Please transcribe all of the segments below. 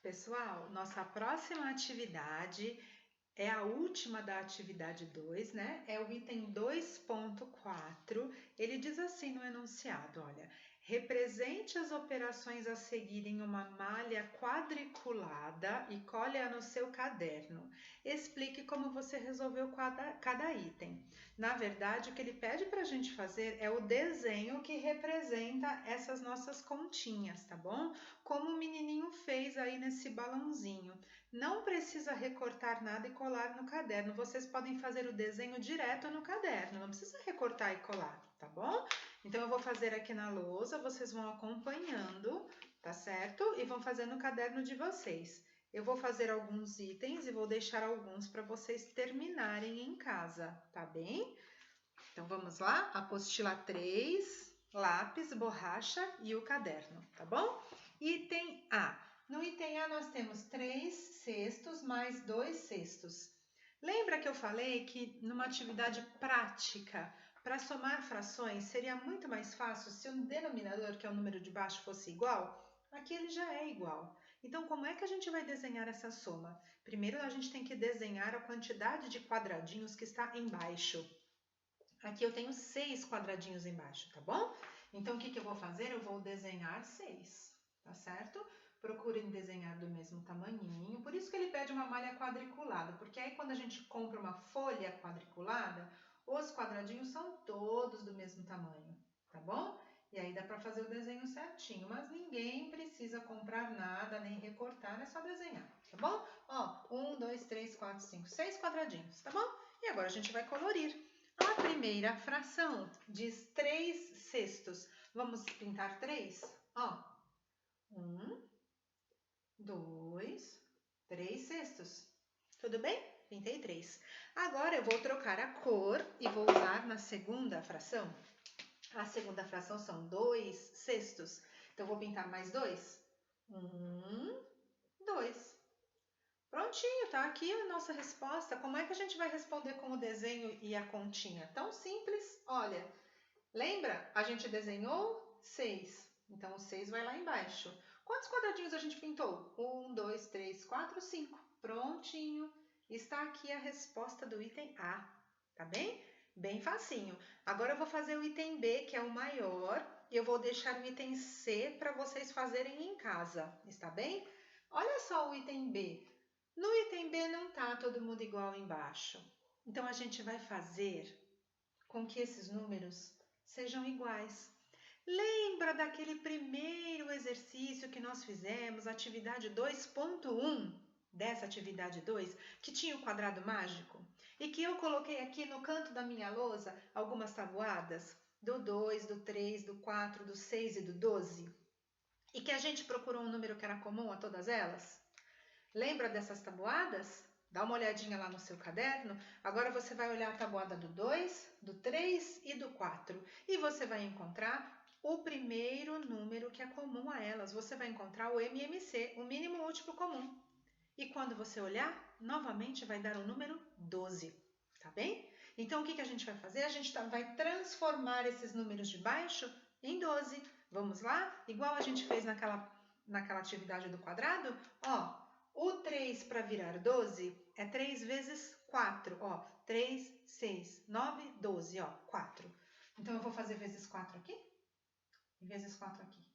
Pessoal, nossa próxima atividade é a última da atividade 2, né? É o item 2.4. Ele diz assim no enunciado, olha, represente as operações a seguir em uma malha quadriculada e colhe-a no seu caderno. Explique como você resolveu cada item. Na verdade, o que ele pede para a gente fazer é o desenho que representa essas nossas continhas, tá bom? Como o menininho fez aí nesse balãozinho. Não precisa recortar nada e colar no caderno. Vocês podem fazer o desenho direto no caderno, não precisa recortar e colar, tá bom? Então eu vou fazer aqui na lousa, vocês vão acompanhando, tá certo? E vão fazer no caderno de vocês. Eu vou fazer alguns itens e vou deixar alguns para vocês terminarem em casa, tá bem? Então vamos lá? Apostila 3, lápis, borracha e o caderno, tá bom? Item A. No item A nós temos 3 cestos mais 2 cestos. Lembra que eu falei que numa atividade prática, para somar frações, seria muito mais fácil se o denominador, que é o número de baixo, fosse igual? Aqui ele já é igual. Então, como é que a gente vai desenhar essa soma? Primeiro, a gente tem que desenhar a quantidade de quadradinhos que está embaixo. Aqui eu tenho 6 quadradinhos embaixo, tá bom? Então, o que eu vou fazer? Eu vou desenhar 6, tá certo? Procurem desenhar do mesmo tamanhinho. Por isso que ele pede uma malha quadriculada, porque aí quando a gente compra uma folha quadriculada, os quadradinhos são todos do mesmo tamanho, tá bom? E aí dá para fazer o desenho certinho, mas ninguém precisa comprar nada, nem recortar, é só desenhar, tá bom? Ó, 1, 2, 3, 4, 5, 6 quadradinhos, tá bom? E agora a gente vai colorir. A primeira fração diz 3 cestos. Vamos pintar 3? Ó, 1, 2, 3 cestos. Tudo bem? Pintei 3. Agora eu vou trocar a cor e vou usar na segunda fração. A segunda fração são 2 cestos. Então, vou pintar mais 2. 1, 2. Prontinho, tá aqui a nossa resposta. Como é que a gente vai responder com o desenho e a continha? Tão simples, olha. Lembra? A gente desenhou 6. Então, o 6 vai lá embaixo. Quantos quadradinhos a gente pintou? 1, 2, 3, 4, 5. Prontinho. Está aqui a resposta do item A. Tá bem? Bem facinho. Agora eu vou fazer o item B, que é o maior. E eu vou deixar o item C para vocês fazerem em casa. Está bem? Olha só o item B. No item B não está todo mundo igual embaixo. Então, a gente vai fazer com que esses números sejam iguais. Lembra daquele primeiro exercício que nós fizemos, atividade 2.1, dessa atividade 2, que tinha o quadrado mágico? E que eu coloquei aqui no canto da minha lousa algumas tabuadas, do 2, do 3, do 4, do 6 e do 12? E que a gente procurou um número que era comum a todas elas? Lembra dessas tabuadas? Dá uma olhadinha lá no seu caderno. Agora você vai olhar a tabuada do 2, do 3 e do 4. E você vai encontrar o primeiro número que é comum a elas. Você vai encontrar o MMC, o mínimo múltiplo comum. E quando você olhar, novamente vai dar o número 12. Tá bem? Então, o que a gente vai fazer? A gente vai transformar esses números de baixo em 12. Vamos lá? Igual a gente fez naquela atividade do quadrado. Ó, o 3 para virar 12 é 3 vezes 4, ó, 3, 6, 9, 12, ó, 4. Então, eu vou fazer vezes 4 aqui e vezes 4 aqui,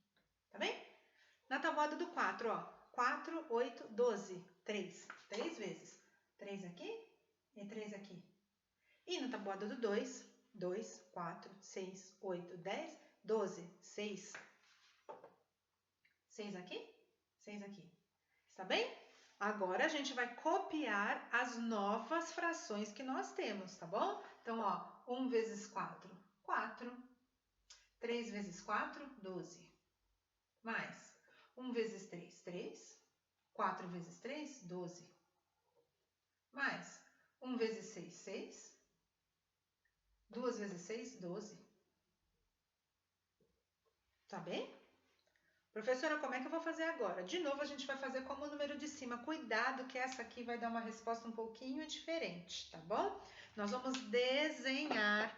tá bem? Na tabuada do 4, ó, 4, 8, 12, 3, 3 vezes. 3 aqui e 3 aqui. E na tabuada do 2, 2, 4, 6, 8, 10, 12, 6. 6 aqui, 6 aqui. Está bem? Agora a gente vai copiar as novas frações que nós temos, tá bom? Então, ó, 1 vezes 4, 4. 3 vezes 4, 12. Mais 1 vezes 3, 3. 4 vezes 3, 12. Mais 1 vezes 6, 6. 2 vezes 6, 12. Tá bem? Professora, como é que eu vou fazer agora? De novo, a gente vai fazer como o número de cima. Cuidado que essa aqui vai dar uma resposta um pouquinho diferente, tá bom? Nós vamos desenhar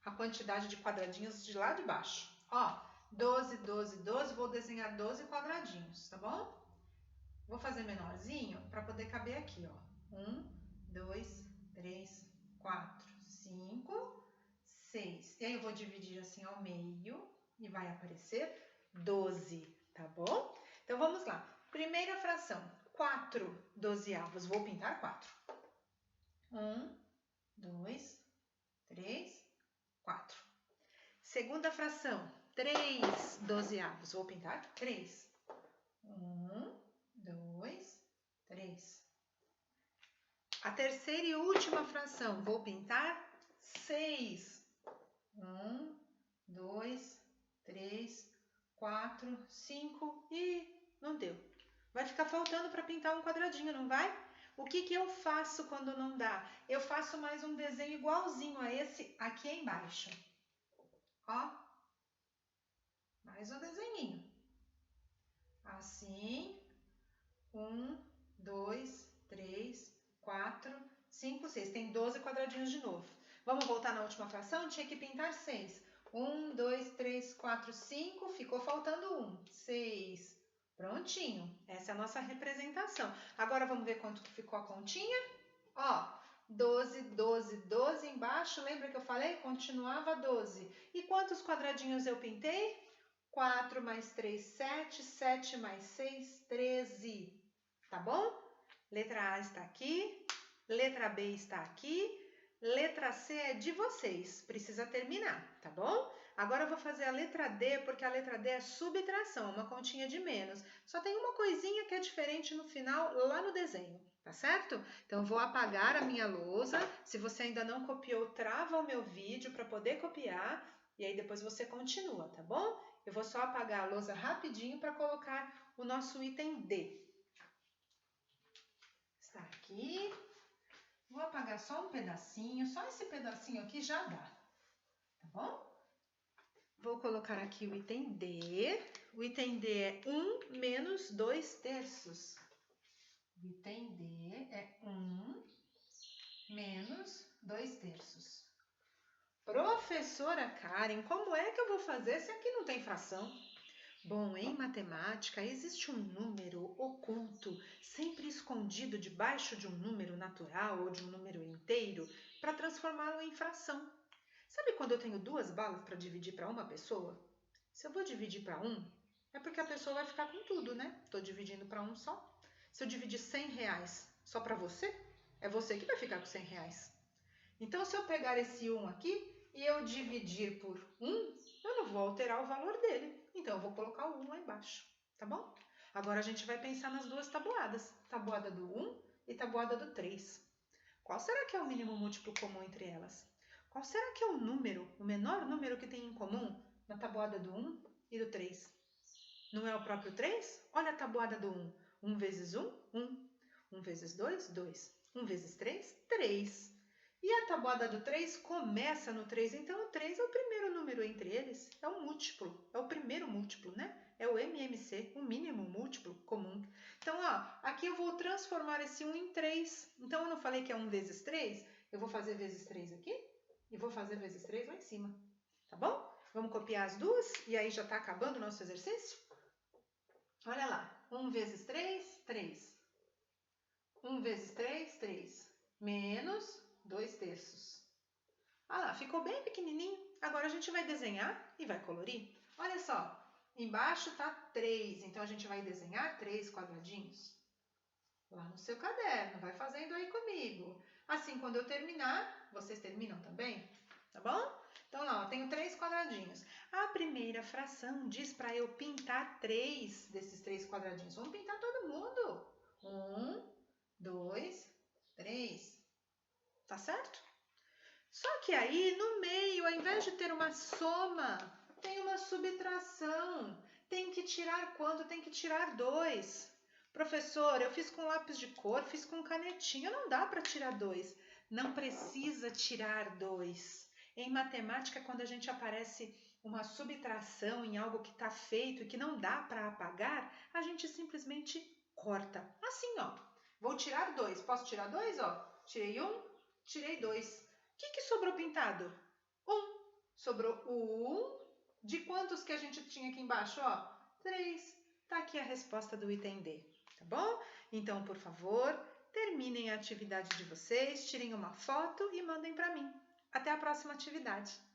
a quantidade de quadradinhos de lá de baixo. Ó, 12, 12, 12, vou desenhar 12 quadradinhos, tá bom? Vou fazer menorzinho para poder caber aqui, ó. 1, 2, 3, 4, 5, 6. E aí eu vou dividir assim ao meio e vai aparecer 12, tá bom? Então vamos lá. Primeira fração, 4 dozeavos. Vou pintar 4. 1, 2, 3, 4. Segunda fração, 3 dozeavos. Vou pintar 3. 1, 2, 3. A terceira e última fração, vou pintar 6. 1, 2, 3, 4, 5 e não deu. Vai ficar faltando para pintar um quadradinho, não vai? O que eu faço quando não dá? Eu faço mais um desenho igualzinho a esse aqui embaixo. Ó, mais um desenhinho. Assim, 1, 2, 3, 4, 5, 6. Tem 12 quadradinhos de novo. Vamos voltar na última fração? Tinha que pintar 6. 1, 2, 3, 4, 5. Ficou faltando 1. 6. Prontinho. Essa é a nossa representação. Agora vamos ver quanto ficou a continha? Ó, 12, 12, 12 embaixo. Lembra que eu falei? Continuava 12. E quantos quadradinhos eu pintei? 4 mais 3, 7. 7 mais 6, 13. Tá bom? Letra A está aqui. Letra B está aqui. Letra C é de vocês. Precisa terminar, tá bom? Agora eu vou fazer a letra D, porque a letra D é subtração, uma continha de menos. Só tem uma coisinha que é diferente no final, lá no desenho, tá certo? Então, eu vou apagar a minha lousa. Se você ainda não copiou, trava o meu vídeo para poder copiar. E aí, depois você continua, tá bom? Eu vou só apagar a lousa rapidinho para colocar o nosso item D. Está aqui. Vou apagar só um pedacinho, só esse pedacinho aqui já dá, tá bom? Vou colocar aqui o item D. O item D é 1 menos 2 terços. O item D é 1 menos 2 terços. Professora Karen, como é que eu vou fazer se aqui não tem fração? Bom, em matemática existe um número oculto, sempre escondido debaixo de um número natural ou de um número inteiro, para transformá-lo em fração. Sabe quando eu tenho 2 balas para dividir para uma pessoa? Se eu vou dividir para 1, é porque a pessoa vai ficar com tudo, né? Estou dividindo para 1 só. Se eu dividir R$100 só para você, é você que vai ficar com R$100. Então, se eu pegar esse 1 aqui e eu dividir por 1, eu não vou alterar o valor dele. Então, eu vou colocar o 1 lá embaixo, tá bom? Agora, a gente vai pensar nas duas tabuadas. Tabuada do 1 e tabuada do 3. Qual será que é o mínimo múltiplo comum entre elas? Qual será que é o número, o menor número que tem em comum na tabuada do 1 e do 3? Não é o próprio 3? Olha a tabuada do 1. 1 vezes 1, 1. 1 vezes 2, 2. 1 vezes 3, 3. E a tabuada do 3 começa no 3, então o 3 é o primeiro número entre eles, é o múltiplo, é o primeiro múltiplo, né? É o MMC, o mínimo múltiplo comum. Então, ó, aqui eu vou transformar esse 1 em 3. Então, eu não falei que é 1 vezes 3? Eu vou fazer vezes 3 aqui e vou fazer vezes 3 lá em cima, tá bom? Vamos copiar as duas e aí já está acabando o nosso exercício? Olha lá, 1 vezes 3, 3. 1 vezes 3, 3. Menos 2 terços. Ah lá, ficou bem pequenininho. Agora a gente vai desenhar e vai colorir. Olha só, embaixo está 3, então a gente vai desenhar 3 quadradinhos. Lá no seu caderno, vai fazendo aí comigo. Assim, quando eu terminar, vocês terminam também? Tá bom? Então, lá, eu tenho 3 quadradinhos. A primeira fração diz para eu pintar 3 desses 3 quadradinhos. Vamos pintar todo mundo. 1, 2, 3. Tá certo? Só que aí, no meio, ao invés de ter uma soma, tem uma subtração. Tem que tirar quanto? Tem que tirar 2. Professor, eu fiz com lápis de cor, fiz com canetinha, não dá para tirar 2. Não precisa tirar 2. Em matemática, quando a gente aparece uma subtração em algo que está feito e que não dá para apagar, a gente simplesmente corta. Assim, ó. Vou tirar 2. Posso tirar 2? Ó, tirei 1, tirei 2. O que sobrou pintado? 1. Sobrou o 1. De quantos que a gente tinha aqui embaixo? Ó, 3. Tá aqui a resposta do item D. tá bom? Então, por favor, terminem a atividade de vocês, tirem uma foto e mandem para mim. Até a próxima atividade!